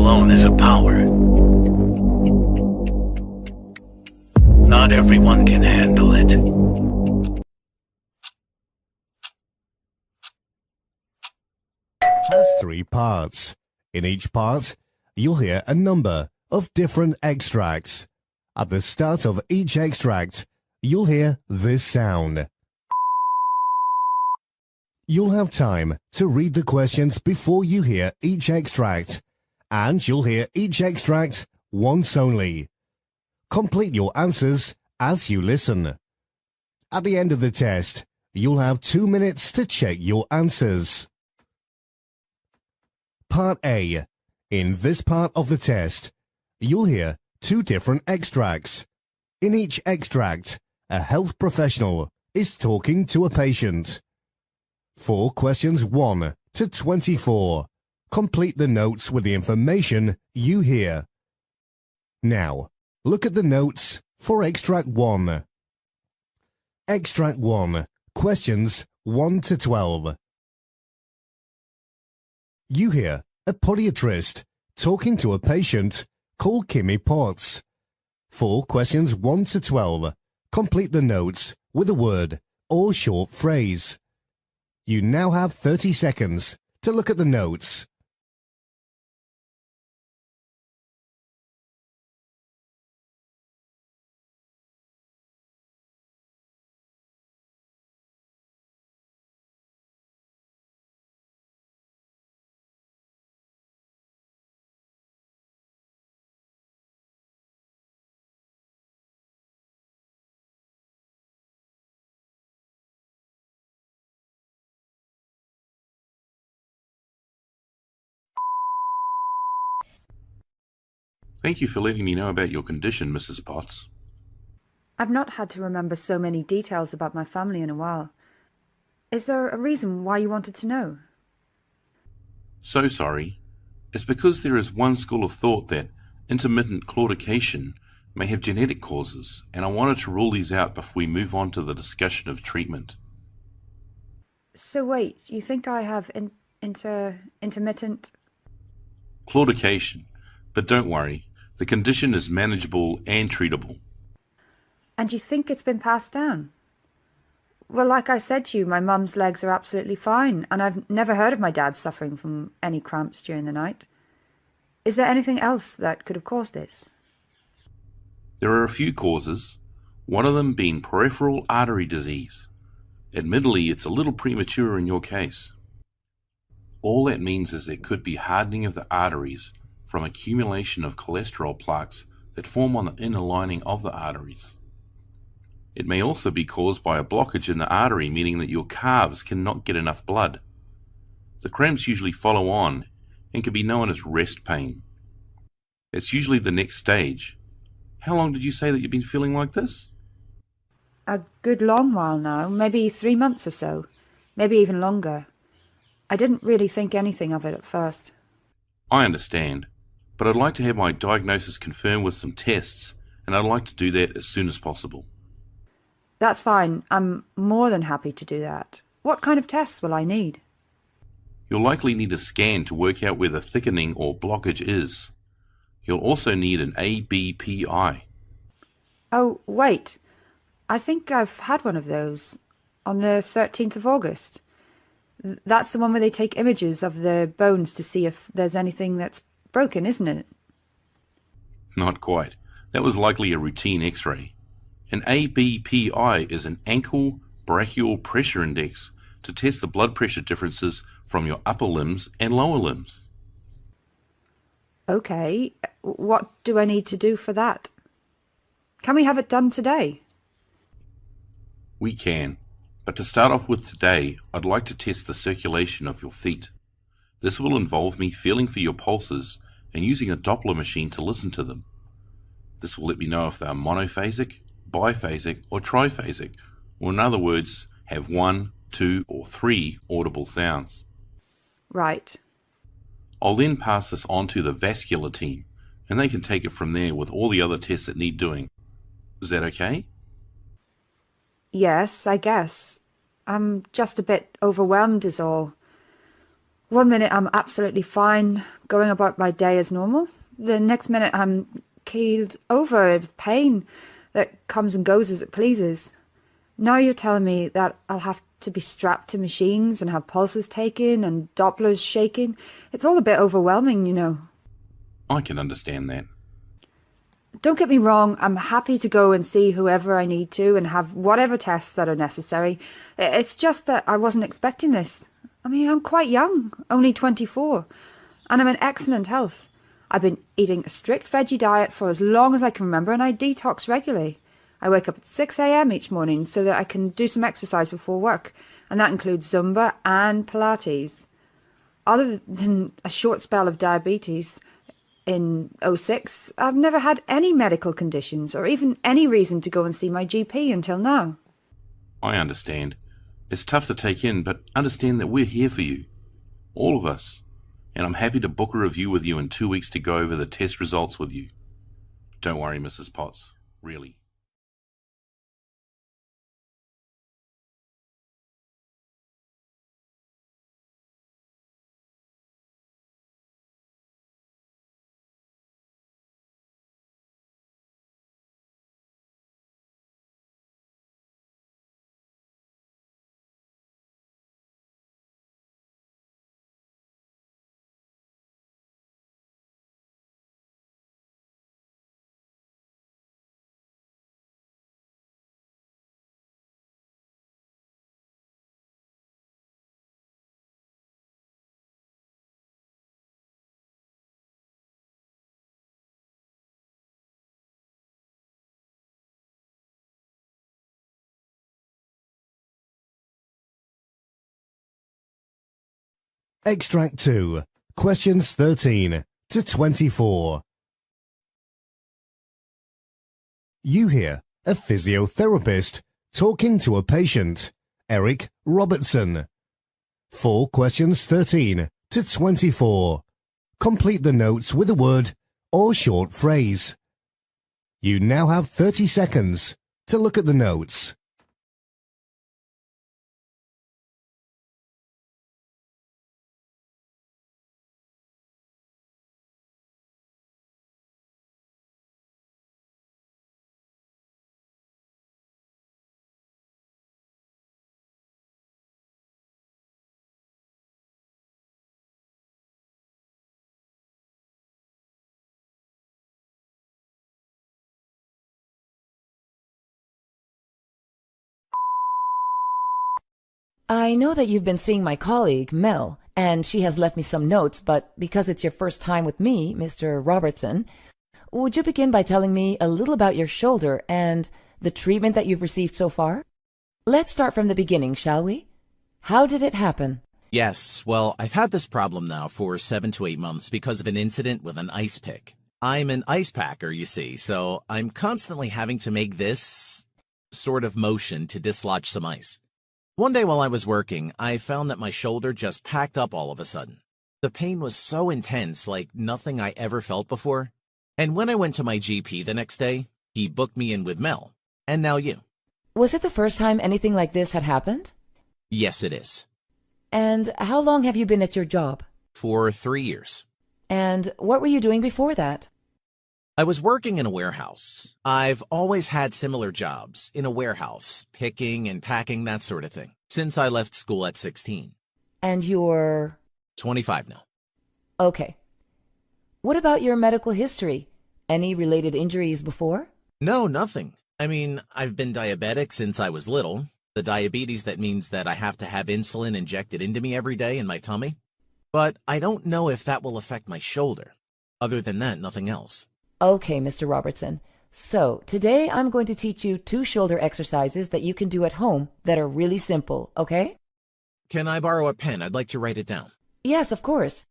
alone is a power. Not everyone can handle it. Has 3 parts. In each part, you'll hear a number of different extracts. At the start of each extract, you'll hear this sound. You'll have time to read the questions before you hear each extract, and you'll hear each extract once only. Complete your answers as you listen. At the end of the test, you'll have 2 minutes to check your answers. Part A. In this part of the test, you'll hear 2 different extracts. In each extract, a health professional is talking to a patient. For questions 1 to 24, complete the notes with the information you hear. Now, look at the notes for Extract 1. Extract 1, questions 1 to 12. You hear a podiatrist talking to a patient called Kimmy Potts. For questions 1 to 12, complete the notes with a word or short phrase. You now have 30 seconds to look at the notes. Thank you for letting me know about your condition, Mrs. Potts. I've not had to remember so many details about my family in a while. Is there a reason why you wanted to know? So sorry. It's because there is one school of thought that intermittent claudication may have genetic causes, and I wanted to rule these out before we move on to the discussion of treatment. So wait, you think I have intermittent... Claudication. But don't worry, the condition is manageable and treatable. And you think it's been passed down? Well, like I said to you, my mum's legs are absolutely fine, and I've never heard of my dad suffering from any cramps during the night. Is there anything else that could have caused this? There are a few causes, one of them being peripheral artery disease. Admittedly, it's a little premature in your case. All that means is there could be hardening of the arteries from accumulation of cholesterol plaques that form on the inner lining of the arteries. It may also be caused by a blockage in the artery, meaning that your calves cannot get enough blood. The cramps usually follow on and can be known as rest pain. It's usually the next stage. How long did you say that you've been feeling like this? A good long while now, maybe 3 months or so, maybe even longer. I didn't really think anything of it at first. I understand, but I'd like to have my diagnosis confirmed with some tests, and I'd like to do that as soon as possible. That's fine. I'm more than happy to do that. What kind of tests will I need? You'll likely need a scan to work out where the thickening or blockage is. You'll also need an ABPI. Oh, wait. I think I've had one of those on the 13th of August. That's the one where they take images of the bones to see if there's anything that's broken, isn't it? Not quite. That was likely a routine X-ray. An ABPI is an ankle brachial pressure index to test the blood pressure differences from your upper limbs and lower limbs. Okay, what do I need to do for that? Can we have it done today? We can, but to start off with today, I'd like to test the circulation of your feet. This will involve me feeling for your pulses and using a Doppler machine to listen to them. This will let me know if they are monophasic, biphasic, or triphasic, or in other words, have 1, 2, or 3 audible sounds. Right. I'll then pass this on to the vascular team, and they can take it from there with all the other tests that need doing. Is that okay? Yes, I guess. I'm just a bit overwhelmed is all. One minute I'm absolutely fine, going about my day as normal. The next minute I'm keeled over with pain that comes and goes as it pleases. Now you're telling me that I'll have to be strapped to machines and have pulses taken and Dopplers shaken. It's all a bit overwhelming, you know. I can understand that. Don't get me wrong, I'm happy to go and see whoever I need to and have whatever tests that are necessary. It's just that I wasn't expecting this. I mean, I'm quite young, only 24, and I'm in excellent health. I've been eating a strict veggie diet for as long as I can remember, and I detox regularly. I wake up at 6 a.m. each morning so that I can do some exercise before work, and that includes Zumba and Pilates. Other than a short spell of diabetes in '06, I've never had any medical conditions or even any reason to go and see my GP until now. I understand. It's tough to take in, but understand that we're here for you. All of us. And I'm happy to book a review with you in 2 weeks to go over the test results with you. Don't worry, Mrs. Potts. Really. Extract 2, questions 13 to 24. You hear a physiotherapist talking to a patient, Eric Robertson. For questions 13 to 24, complete the notes with a word or short phrase. You now have 30 seconds to look at the notes. I know that you've been seeing my colleague, Mel, and she has left me some notes, but because it's your first time with me, Mr. Robertson, would you begin by telling me a little about your shoulder and the treatment that you've received so far? Let's start from the beginning, shall we? How did it happen? Yes, well, I've had this problem now for 7 to 8 months because of an incident with an ice pick. I'm an ice packer, you see, so I'm constantly having to make this sort of motion to dislodge some ice. One day while I was working, I found that my shoulder just packed up all of a sudden. The pain was so intense, like nothing I ever felt before. And when I went to my GP the next day, he booked me in with Mel. And now you. Was it the first time anything like this had happened? Yes, it is. And how long have you been at your job? For 3 years. And what were you doing before that? I was working in a warehouse. I've always had similar jobs in a warehouse, picking and packing, that sort of thing, since I left school at 16. And you're... 25 now. Okay. What about your medical history? Any related injuries before? No, nothing. I mean, I've been diabetic since I was little. The diabetes that means that I have to have insulin injected into me every day in my tummy. But I don't know if that will affect my shoulder. Other than that, nothing else. Okay, Mr. Robertson. So, today I'm going to teach you 2 shoulder exercises that you can do at home that are really simple, okay? Can I borrow a pen? I'd like to write it down. Yes, of course.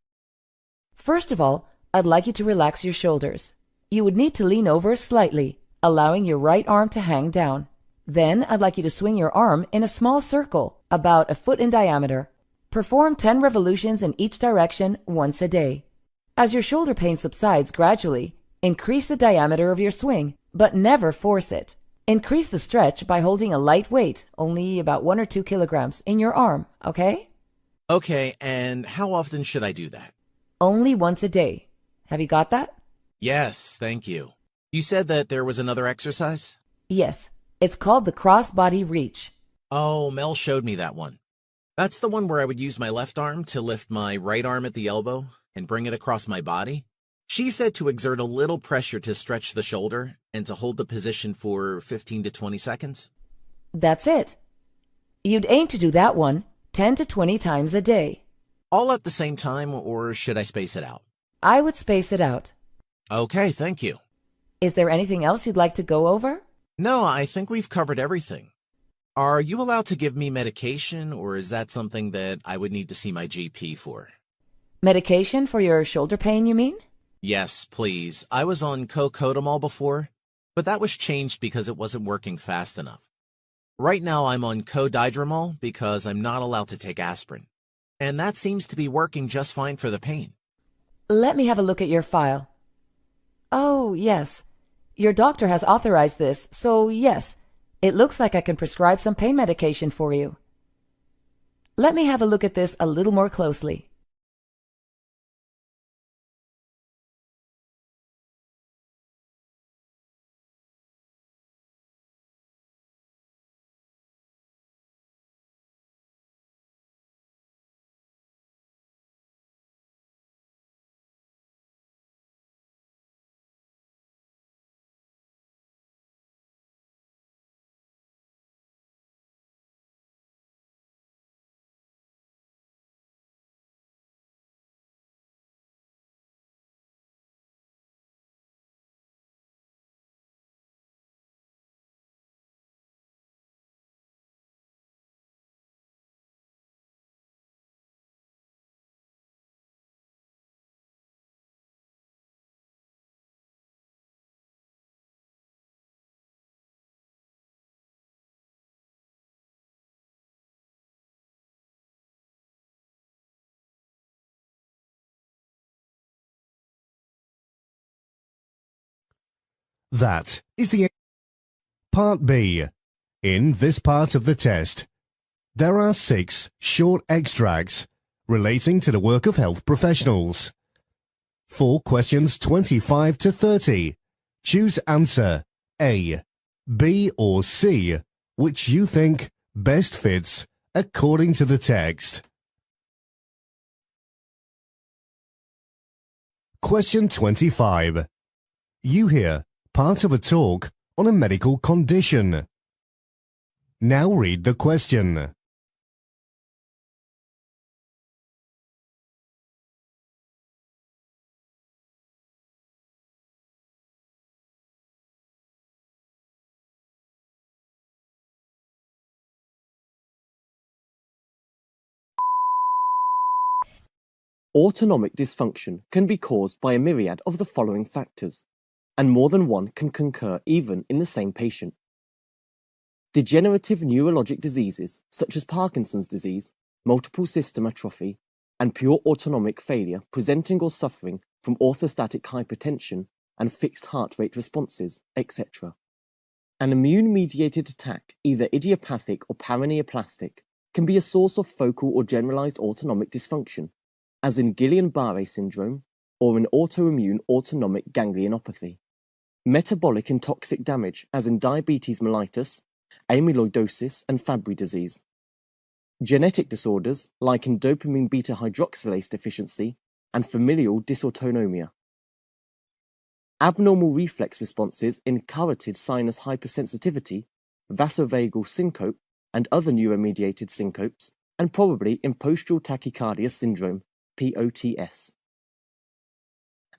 First of all, I'd like you to relax your shoulders. You would need to lean over slightly, allowing your right arm to hang down. Then I'd like you to swing your arm in a small circle, about a foot in diameter. Perform 10 revolutions in each direction once a day. As your shoulder pain subsides gradually, increase the diameter of your swing, but never force it. Increase the stretch by holding a light weight, only about 1 or 2 kilograms, in your arm, okay? Okay, and how often should I do that? Only once a day. Have you got that? Yes, thank you. You said that there was another exercise? Yes. It's called the cross-body reach. Oh, Mel showed me that one. That's the one where I would use my left arm to lift my right arm at the elbow and bring it across my body. She said to exert a little pressure to stretch the shoulder and to hold the position for 15 to 20 seconds. That's it. You'd aim to do that one 10 to 20 times a day. All at the same time, or should I space it out? I would space it out. Okay, thank you. Is there anything else you'd like to go over? No, I think we've covered everything. Are you allowed to give me medication, or is that something that I would need to see my GP for? Medication for your shoulder pain, you mean? Yes, please. I was on cocodamol before, but that was changed because it wasn't working fast enough. Right now I'm on codidromol because I'm not allowed to take aspirin, and that seems to be working just fine for the pain. Let me have a look at your file. Oh, yes. Your doctor has authorized this, so yes, it looks like I can prescribe some pain medication for you. Let me have a look at this a little more closely. That is the Part B. In this part of the test, there are 6 short extracts relating to the work of health professionals. For questions 25 to 30, choose answer A, B or C, which you think best fits according to the text. Question 25. You hear part of a talk on a medical condition. Now read the question. Autonomic dysfunction can be caused by a myriad of the following factors, and more than one can concur even in the same patient. Degenerative neurologic diseases such as Parkinson's disease, multiple system atrophy, and pure autonomic failure presenting or suffering from orthostatic hypertension and fixed heart rate responses, etc. An immune-mediated attack, either idiopathic or paraneoplastic, can be a source of focal or generalized autonomic dysfunction, as in Guillain-Barré syndrome, or in autoimmune autonomic ganglionopathy. Metabolic and toxic damage, as in diabetes mellitus, amyloidosis, and Fabry disease. Genetic disorders, like in dopamine beta hydroxylase deficiency and familial dysautonomia. Abnormal reflex responses in carotid sinus hypersensitivity, vasovagal syncope, and other neuromediated syncopes, and probably in postural tachycardia syndrome, POTS.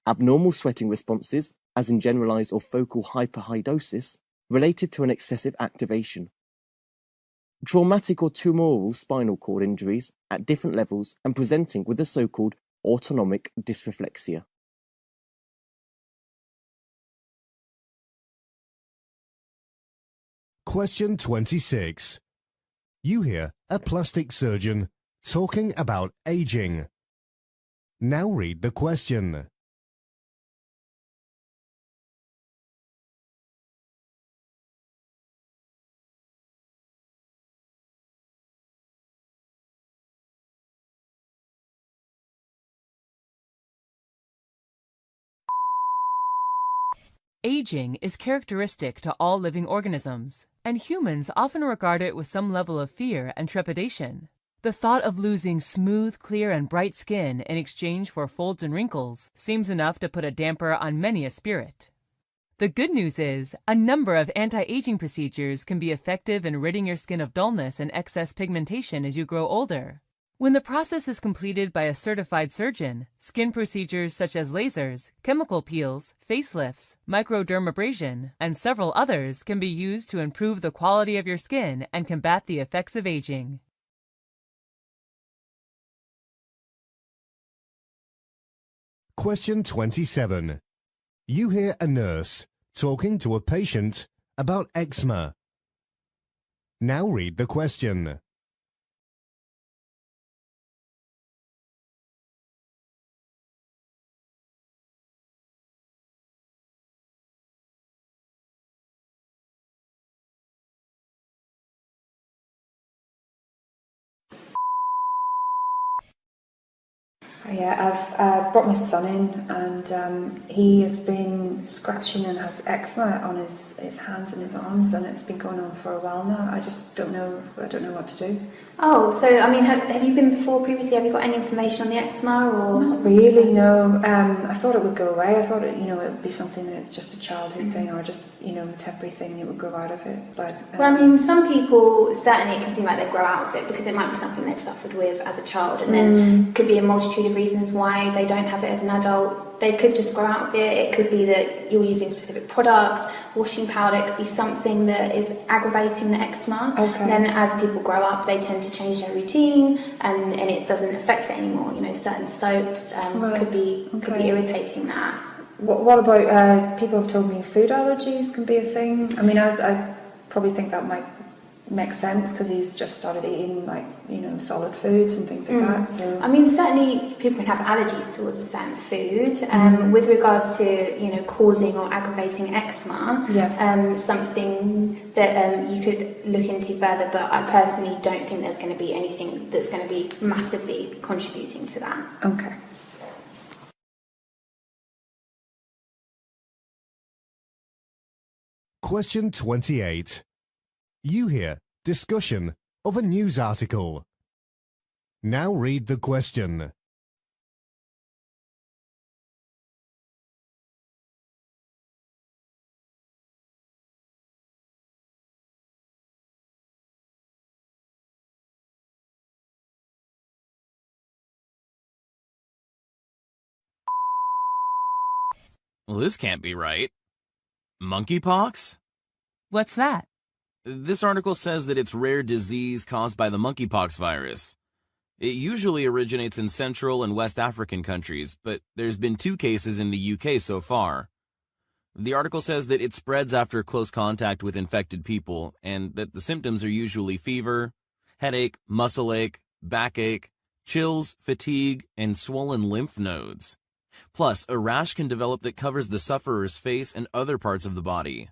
Abnormal sweating responses, as in generalized or focal hyperhidrosis, related to an excessive activation. Traumatic or tumoral spinal cord injuries at different levels and presenting with the so-called autonomic dysreflexia. Question 26. You hear a plastic surgeon talking about aging. Now read the question. Aging is characteristic to all living organisms, and humans often regard it with some level of fear and trepidation. The thought of losing smooth, clear, and bright skin in exchange for folds and wrinkles seems enough to put a damper on many a spirit. The good news is, a number of anti-aging procedures can be effective in ridding your skin of dullness and excess pigmentation as you grow older. When the process is completed by a certified surgeon, skin procedures such as lasers, chemical peels, facelifts, microdermabrasion, and several others can be used to improve the quality of your skin and combat the effects of aging. Question 27. You hear a nurse talking to a patient about eczema. Now read the question. Yeah, I've brought my son in, and he has been scratching and has eczema on his hands and his arms, and it's been going on for a while now. I just don't know what to do. Oh, so I mean, have you been before previously? Have you got any information on the eczema or? Not really, no. I thought it would go away. I thought it would be something that's just a childhood thing, or just a temporary thing, and it would grow out of it. But well, I mean, some people certainly it can seem like they grow out of it because it might be something they've suffered with as a child, and then could be a multitude of reasons why they don't have it as an adult. They could just grow out of it. It could be that you're using specific products, washing powder. It could be something that is aggravating the eczema. Okay. And then as people grow up, they tend to change their routine, and it doesn't affect it anymore. Certain soaps could be irritating that. What about people have told me food allergies can be a thing? I mean, I probably think that might make sense because he's just started eating solid foods and things like that. So I mean, certainly people can have allergies towards a certain food. With regards to causing or aggravating eczema, yes. Something that you could look into further. But I personally don't think there's going to be anything that's going to be massively contributing to that. Okay. Question 28. You hear discussion of a news article. Now read the question. Well, this can't be right. Monkeypox? What's that? This article says that it's rare disease caused by the monkeypox virus. It usually originates in Central and West African countries, but there's been 2 cases in the UK so far. The article says that it spreads after close contact with infected people, and that the symptoms are usually fever, headache, muscle ache, backache, chills, fatigue, and swollen lymph nodes. Plus, a rash can develop that covers the sufferer's face and other parts of the body.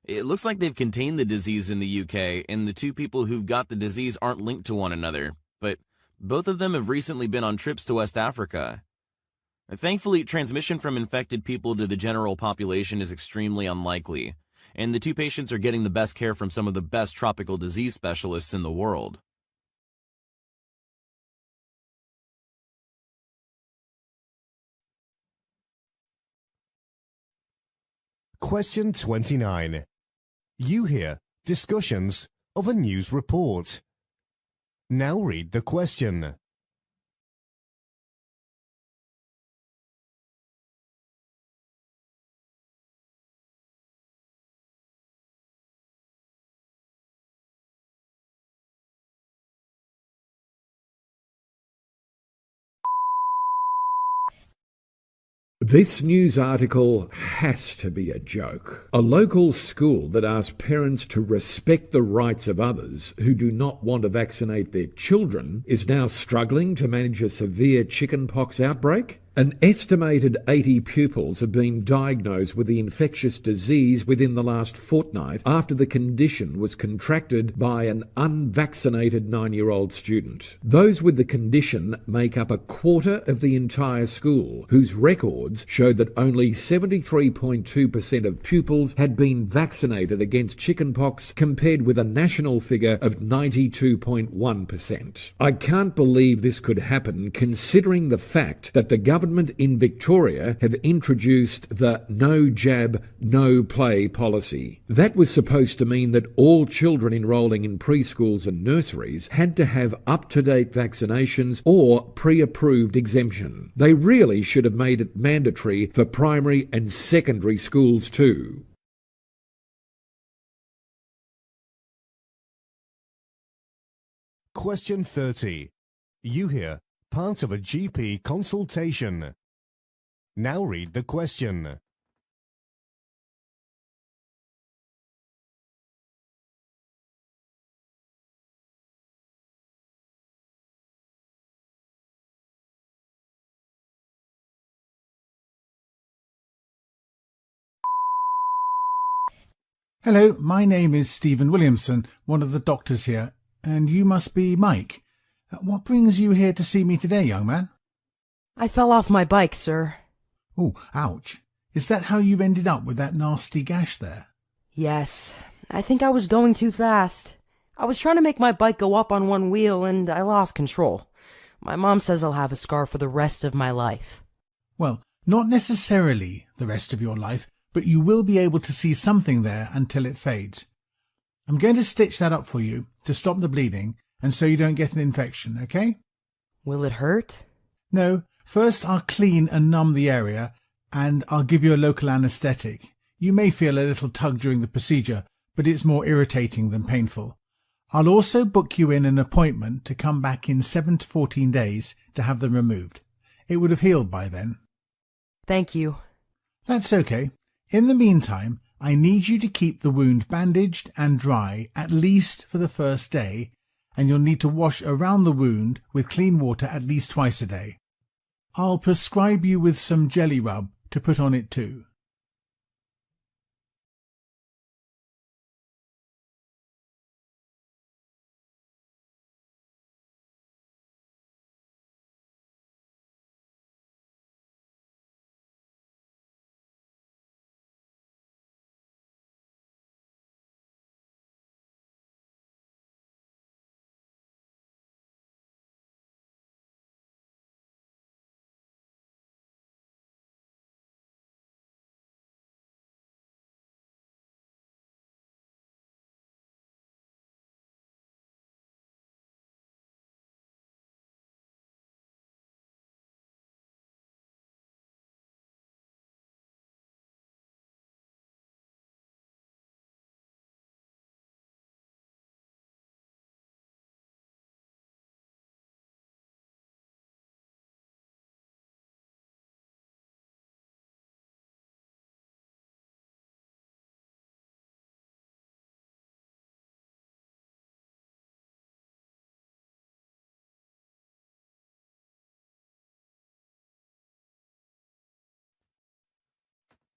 It looks like they've contained the disease in the UK, and the 2 people who've got the disease aren't linked to one another, but both of them have recently been on trips to West Africa. Thankfully, transmission from infected people to the general population is extremely unlikely, and the 2 patients are getting the best care from some of the best tropical disease specialists in the world. Question 29. You hear discussions of a news report. Now read the question. This news article has to be a joke. A local school that asks parents to respect the rights of others who do not want to vaccinate their children is now struggling to manage a severe chickenpox outbreak. An estimated 80 pupils have been diagnosed with the infectious disease within the last fortnight after the condition was contracted by an unvaccinated 9-year-old student. Those with the condition make up a quarter of the entire school, whose records showed that only 73.2% of pupils had been vaccinated against chickenpox, compared with a national figure of 92.1%. I can't believe this could happen, considering the fact that the government in Victoria have introduced the no jab, no play policy. That was supposed to mean that all children enrolling in preschools and nurseries had to have up-to-date vaccinations or pre-approved exemption. They really should have made it mandatory for primary and secondary schools too. Question 30. You hear part of a GP consultation. Now read the question. Hello, my name is Stephen Williamson, one of the doctors here, and you must be Mike. What brings you here to see me today, young man? I fell off my bike, sir. Oh, ouch. Is that how you've ended up with that nasty gash there? Yes. I think I was going too fast. I was trying to make my bike go up on one wheel and I lost control. My mom says I'll have a scar for the rest of my life. Well, not necessarily the rest of your life, but you will be able to see something there until it fades. I'm going to stitch that up for you to stop the bleeding and so you don't get an infection, okay? Will it hurt? No. First, I'll clean and numb the area, and I'll give you a local anaesthetic. You may feel a little tug during the procedure, but it's more irritating than painful. I'll also book you in an appointment to come back in 7 to 14 days to have them removed. It would have healed by then. Thank you. That's okay. In the meantime, I need you to keep the wound bandaged and dry, at least for the first day, and you'll need to wash around the wound with clean water at least twice a day. I'll prescribe you with some jelly rub to put on it too.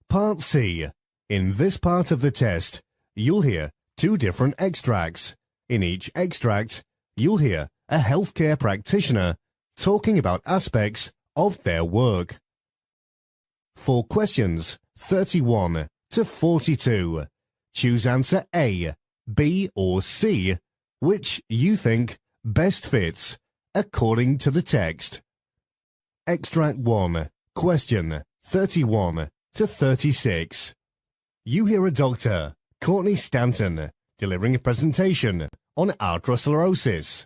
Part C. In this part of the test, you'll hear 2 different extracts. In each extract, you'll hear a healthcare practitioner talking about aspects of their work. For questions 31 to 42, choose answer A, B or C, which you think best fits according to the text. Extract 1, question 31 to 36. You hear a doctor, Courtney Stanton, delivering a presentation on atherosclerosis.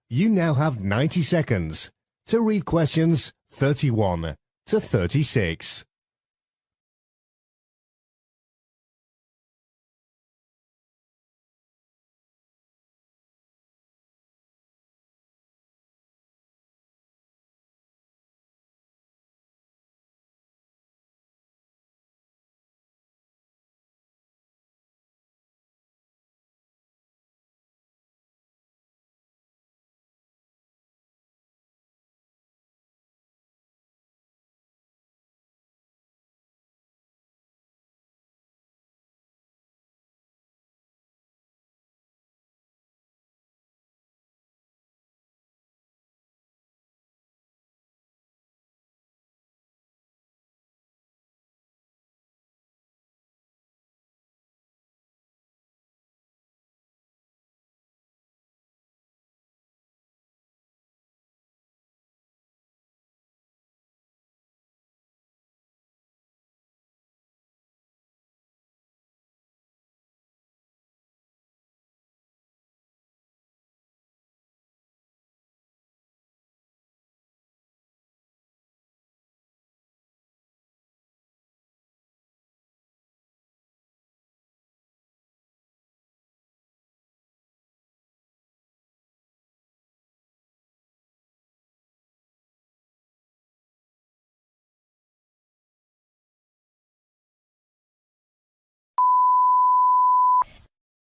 You now have 90 seconds to read questions 31 to 36.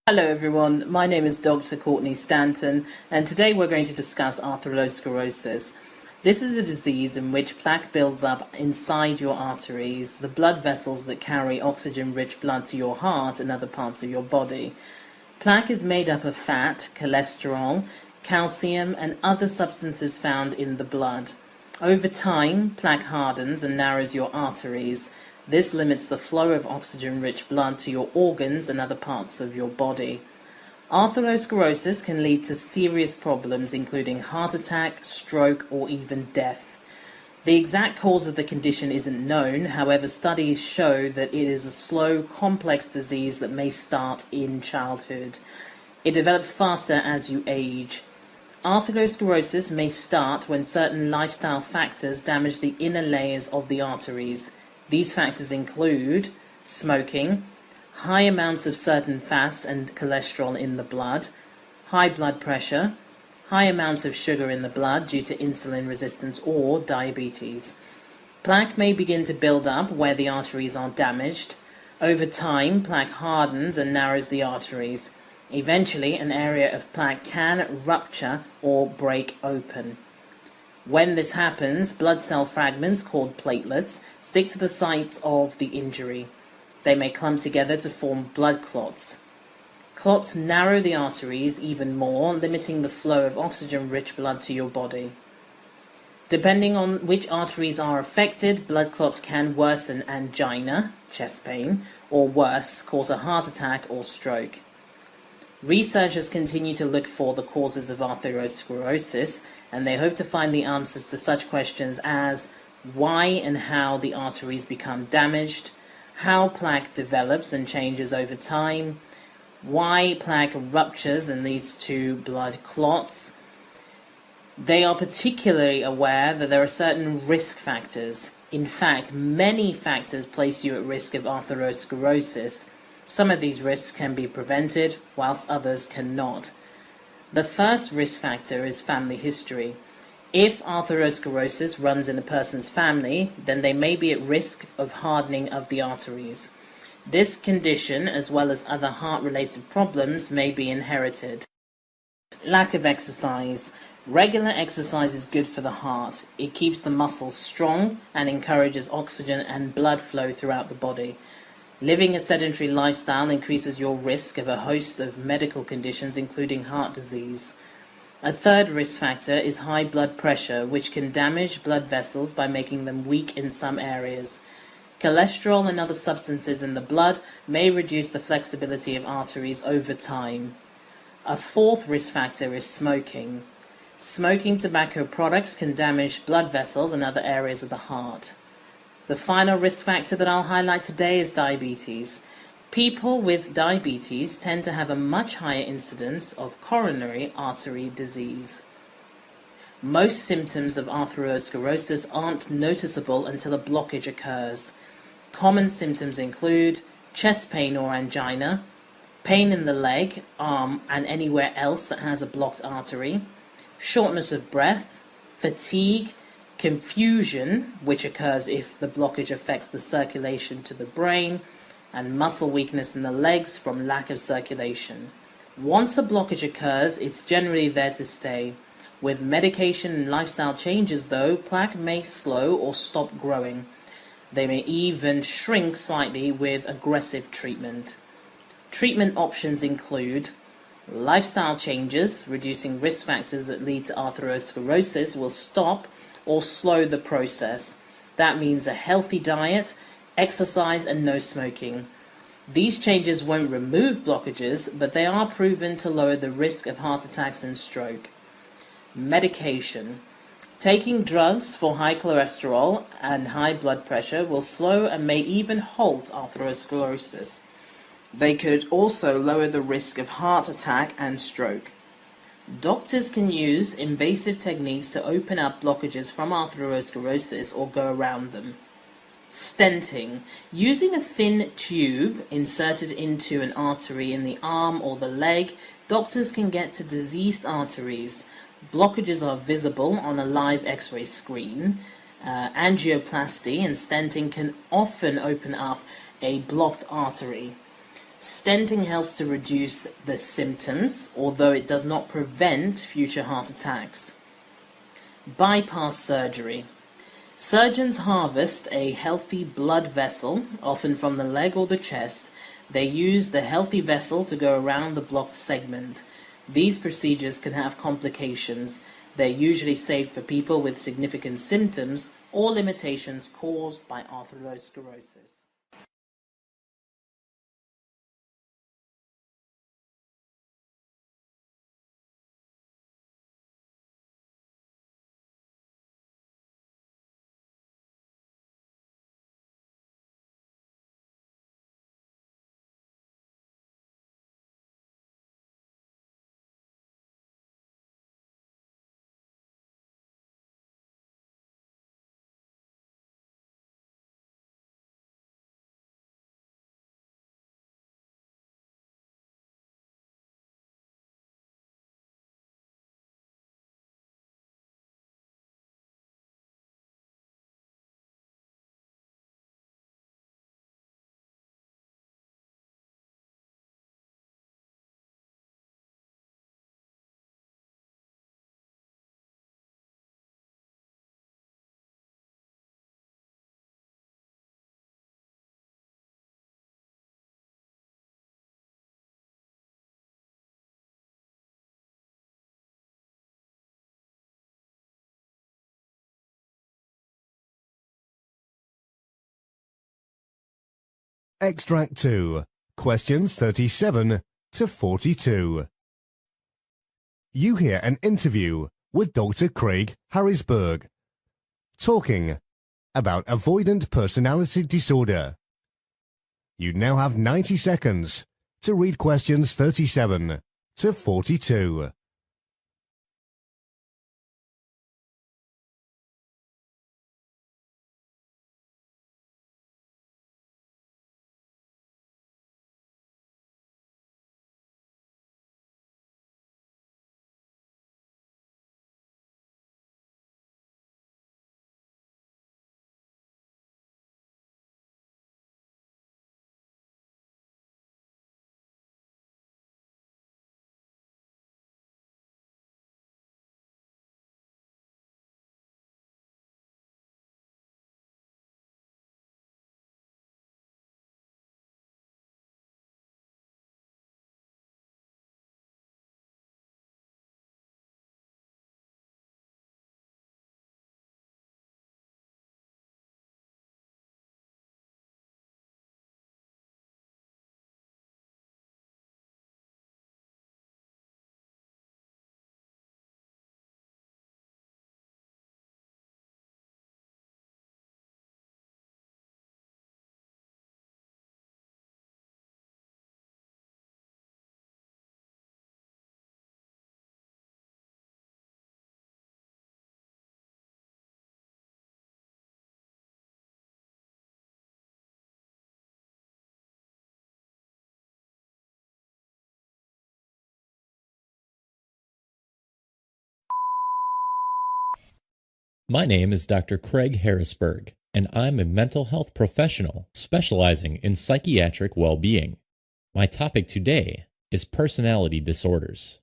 Hello everyone, my name is Dr. Courtney Stanton, and today we're going to discuss atherosclerosis. This is a disease in which plaque builds up inside your arteries, the blood vessels that carry oxygen-rich blood to your heart and other parts of your body. Plaque is made up of fat, cholesterol, calcium, and other substances found in the blood. Over time, plaque hardens and narrows your arteries. This limits the flow of oxygen-rich blood to your organs and other parts of your body. Atherosclerosis can lead to serious problems, including heart attack, stroke, or even death. The exact cause of the condition isn't known. However, studies show that it is a slow, complex disease that may start in childhood. It develops faster as you age. Atherosclerosis may start when certain lifestyle factors damage the inner layers of the arteries. These factors include smoking, high amounts of certain fats and cholesterol in the blood, high blood pressure, high amounts of sugar in the blood due to insulin resistance or diabetes. Plaque may begin to build up where the arteries are damaged. Over time, plaque hardens and narrows the arteries. Eventually, an area of plaque can rupture or break open. When this happens, blood cell fragments, called platelets, stick to the sites of the injury. They may clump together to form blood clots. Clots narrow the arteries even more, limiting the flow of oxygen-rich blood to your body. Depending on which arteries are affected, blood clots can worsen angina, chest pain, or worse, cause a heart attack or stroke. Researchers continue to look for the causes of atherosclerosis, and they hope to find the answers to such questions as why and how the arteries become damaged, how plaque develops and changes over time, why plaque ruptures and leads to blood clots. They are particularly aware that there are certain risk factors. In fact, many factors place you at risk of atherosclerosis. Some of these risks can be prevented, whilst others cannot. The first risk factor is family history. If atherosclerosis runs in a person's family, then they may be at risk of hardening of the arteries. This condition, as well as other heart-related problems, may be inherited. Lack of exercise. Regular exercise is good for the heart. It keeps the muscles strong and encourages oxygen and blood flow throughout the body. Living a sedentary lifestyle increases your risk of a host of medical conditions, including heart disease. A third risk factor is high blood pressure, which can damage blood vessels by making them weak in some areas. Cholesterol and other substances in the blood may reduce the flexibility of arteries over time. A fourth risk factor is smoking. Smoking tobacco products can damage blood vessels and other areas of the heart. The final risk factor that I'll highlight today is diabetes. People with diabetes tend to have a much higher incidence of coronary artery disease. Most symptoms of atherosclerosis aren't noticeable until a blockage occurs. Common symptoms include chest pain or angina, pain in the leg, arm, and anywhere else that has a blocked artery, shortness of breath, fatigue, confusion, which occurs if the blockage affects the circulation to the brain, and muscle weakness in the legs from lack of circulation. Once a blockage occurs, it's generally there to stay. With medication and lifestyle changes, though, plaque may slow or stop growing. They may even shrink slightly with aggressive treatment. Treatment options include lifestyle changes. Reducing risk factors that lead to atherosclerosis will stop or slow the process. That means a healthy diet, exercise, and no smoking. These changes won't remove blockages, but they are proven to lower the risk of heart attacks and stroke. Medication. Taking drugs for high cholesterol and high blood pressure will slow and may even halt atherosclerosis. They could also lower the risk of heart attack and stroke. Doctors can use invasive techniques to open up blockages from atherosclerosis or go around them. Stenting. Using a thin tube inserted into an artery in the arm or the leg, doctors can get to diseased arteries. Blockages are visible on a live X-ray screen. Angioplasty and stenting can often open up a blocked artery. Stenting helps to reduce the symptoms, although it does not prevent future heart attacks. Bypass surgery. Surgeons harvest a healthy blood vessel, often from the leg or the chest. They use the healthy vessel to go around the blocked segment. These procedures can have complications. They're usually safe for people with significant symptoms or limitations caused by atherosclerosis. Extract 2, questions 37 to 42. You hear an interview with Dr. Craig Harrisberg talking about avoidant personality disorder. You now have 90 seconds to read questions 37 to 42. My name is Dr. Craig Harrisberg, and I'm a mental health professional specializing in psychiatric well-being. My topic today is personality disorders.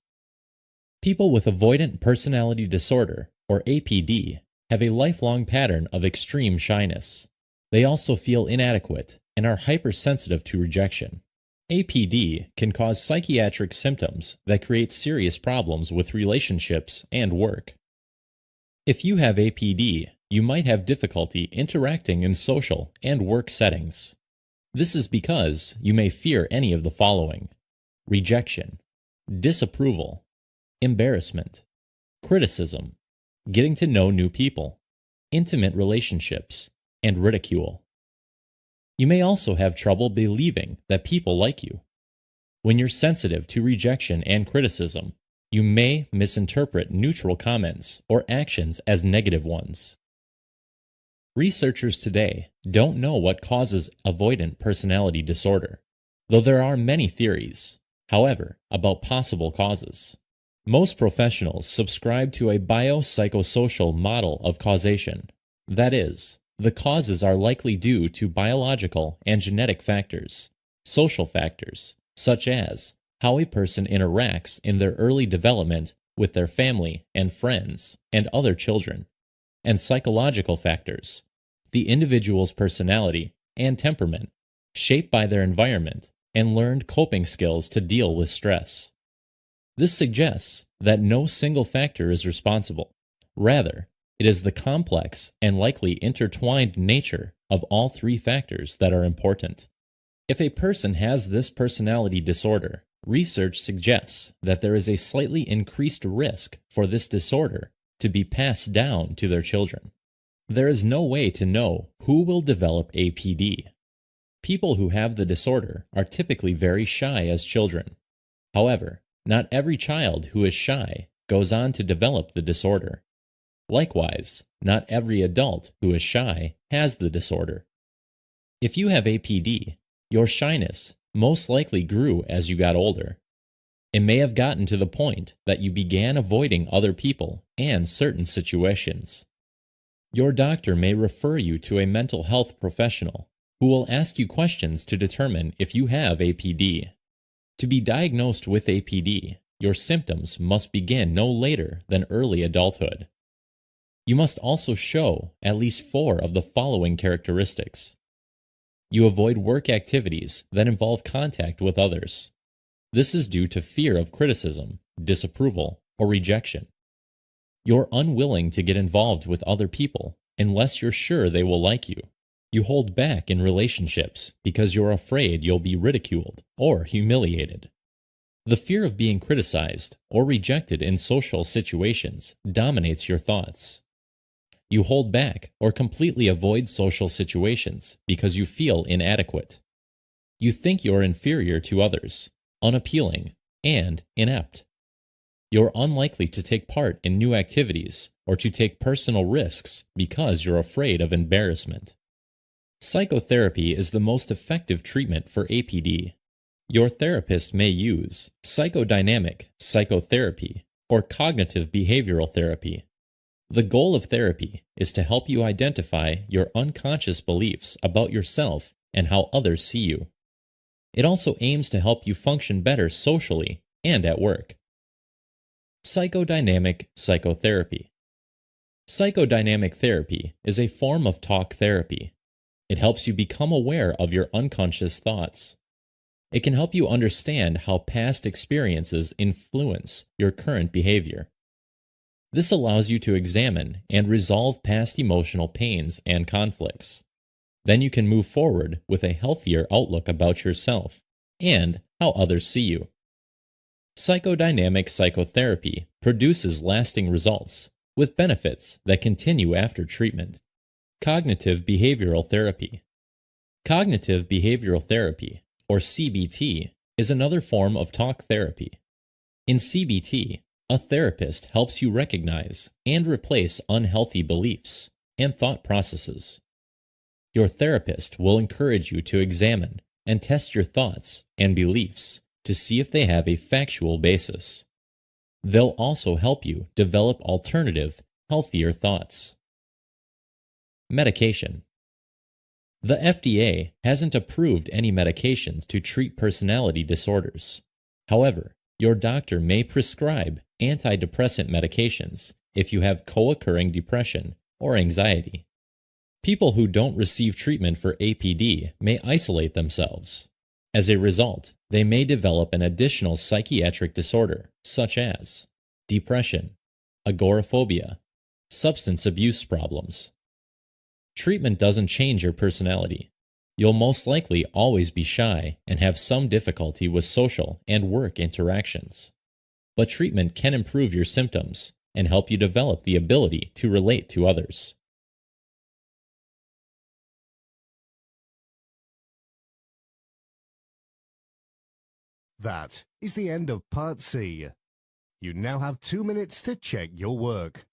People with avoidant personality disorder, or APD, have a lifelong pattern of extreme shyness. They also feel inadequate and are hypersensitive to rejection. APD can cause psychiatric symptoms that create serious problems with relationships and work. If you have APD, you might have difficulty interacting in social and work settings. This is because you may fear any of the following: rejection, disapproval, embarrassment, criticism, getting to know new people, intimate relationships, and ridicule. You may also have trouble believing that people like you. When you're sensitive to rejection and criticism, you may misinterpret neutral comments or actions as negative ones. Researchers today don't know what causes avoidant personality disorder, though there are many theories, however, about possible causes. Most professionals subscribe to a biopsychosocial model of causation. That is, the causes are likely due to biological and genetic factors, social factors, such as how a person interacts in their early development with their family and friends and other children, and psychological factors, the individual's personality and temperament, shaped by their environment and learned coping skills to deal with stress. This suggests that no single factor is responsible. Rather, it is the complex and likely intertwined nature of all three factors that are important. If a person has this personality disorder, research suggests that there is a slightly increased risk for this disorder to be passed down to their children. There is no way to know who will develop APD. People who have the disorder are typically very shy as children. However, not every child who is shy goes on to develop the disorder. Likewise, not every adult who is shy has the disorder. If you have APD, your shyness most likely grew as you got older. It may have gotten to the point that you began avoiding other people and certain situations. Your doctor may refer you to a mental health professional who will ask you questions to determine if you have APD. To be diagnosed with APD, your symptoms must begin no later than early adulthood. You must also show at least 4 of the following characteristics. You avoid work activities that involve contact with others. This is due to fear of criticism, disapproval, or rejection. You're unwilling to get involved with other people unless you're sure they will like you. You hold back in relationships because you're afraid you'll be ridiculed or humiliated. The fear of being criticized or rejected in social situations dominates your thoughts. You hold back or completely avoid social situations because you feel inadequate. You think you're inferior to others, unappealing, and inept. You're unlikely to take part in new activities or to take personal risks because you're afraid of embarrassment. Psychotherapy is the most effective treatment for APD. Your therapist may use psychodynamic psychotherapy or cognitive behavioral therapy. The goal of therapy is to help you identify your unconscious beliefs about yourself and how others see you. It also aims to help you function better socially and at work. Psychodynamic psychotherapy. Psychodynamic therapy is a form of talk therapy. It helps you become aware of your unconscious thoughts. It can help you understand how past experiences influence your current behavior. This allows you to examine and resolve past emotional pains and conflicts. Then you can move forward with a healthier outlook about yourself and how others see you. Psychodynamic psychotherapy produces lasting results with benefits that continue after treatment. Cognitive behavioral therapy. Cognitive behavioral therapy, or CBT, is another form of talk therapy. In CBT, a therapist helps you recognize and replace unhealthy beliefs and thought processes. Your therapist will encourage you to examine and test your thoughts and beliefs to see if they have a factual basis. They'll also help you develop alternative, healthier thoughts. Medication. The FDA hasn't approved any medications to treat personality disorders. However, your doctor may prescribe antidepressant medications if you have co-occurring depression or anxiety. People who don't receive treatment for APD may isolate themselves. As a result, they may develop an additional psychiatric disorder, such as depression, agoraphobia, substance abuse problems. Treatment doesn't change your personality. You'll most likely always be shy and have some difficulty with social and work interactions. But treatment can improve your symptoms and help you develop the ability to relate to others. That is the end of Part C. You now have 2 minutes to check your work.